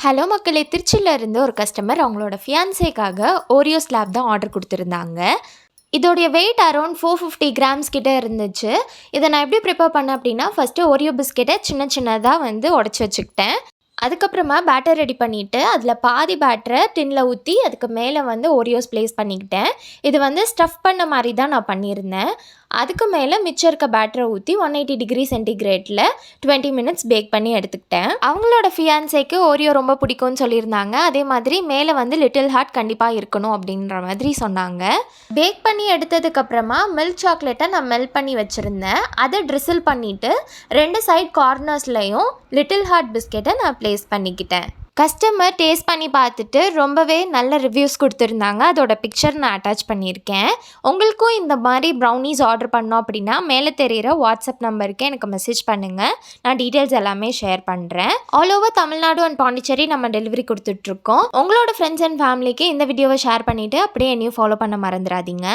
Hello மக்களே! திருச்சியில இருந்து ஒரு கஸ்டமர் அவங்களோட ஃபியான்சேக்காக ஓரியோ ஸ்லாப் தான் ஆர்டர் குடுத்துருந்தாங்க. இதோடைய வெயிட் அரவுண்ட் 450 கிராம்ஸ் கிட்ட இருந்துச்சு. இத நான் எப்படி ப்ரிப்பேர் பண்ணேன் அப்படின்னா, ஃபர்ஸ்ட்டு ஓரியோ பிஸ்கெட்ட சின்ன சின்னதா உடைச்சு வச்சுக்கிட்டேன். அதுக்கப்புறமா பேட்டர் ரெடி பண்ணிட்டு, அதில பாதி பேட்டர டின்ல ஊத்தி, அதுக்கு மேல ஓரியோஸ் பிளேஸ் பண்ணிக்கிட்டேன். இது ஸ்டஃப் பண்ண மாரி தான் நான் பண்ணியிருந்தேன். அதுக்கு மேல மிச்சம் இருக்க பேட்டர ஊத்தி 180 டிகிரி சென்டிகிரேட்ல 20 மினிட்ஸ் பேக் பண்ணி எடுத்துக்கிட்டேன். அவங்களோட ஃபியான்சேக்கு ஓரியோ ரொம்ப பிடிக்கும்னு சொல்லியிருந்தாங்க. அதே மாதிரி மேல லிட்டில் ஹார்ட் கண்டிப்பா இருக்கணும் அப்படின்ற மாதிரி சொன்னாங்க. பேக் பண்ணி எடுத்ததுக்கப்புறமா மில்க் சாக்லேட்டை நான் மெல்ட் பண்ணி வச்சுருந்தேன். அதை ட்ரிசில் பண்ணிவிட்டு 2 சைட் கார்னர்ஸ்லையும் லிட்டில் ஹார்ட் பிஸ்கெட்டை நான் ப்ளேஸ் பண்ணிக்கிட்டேன். கஸ்டமர் டேஸ்ட் பண்ணி பார்த்துட்டு ரொம்பவே நல்ல ரிவ்யூஸ் கொடுத்துருந்தாங்க. அதோட பிக்சர் நான் அட்டாச் பண்ணியிருக்கேன். உங்களுக்கும் இந்த மாதிரி ப்ரௌனீஸ் ஆர்டர் பண்ணோம் அப்படின்னா மேலே தெரிகிற வாட்ஸ்அப் நம்பருக்கு எனக்கு மெசேஜ் பண்ணுங்கள். நான் டீட்டெயில்ஸ் எல்லாமே ஷேர் பண்ணுறேன். All over Tamil Nadu and Pondicherry நம்ம டெலிவரி கொடுத்துட்ருக்கோம். உங்களோட ஃப்ரெண்ட்ஸ் அண்ட் ஃபேமிலிக்கு இந்த வீடியோவை ஷேர் பண்ணிவிட்டு அப்படியே என்னையும் ஃபாலோ பண்ண மறந்துடாதீங்க.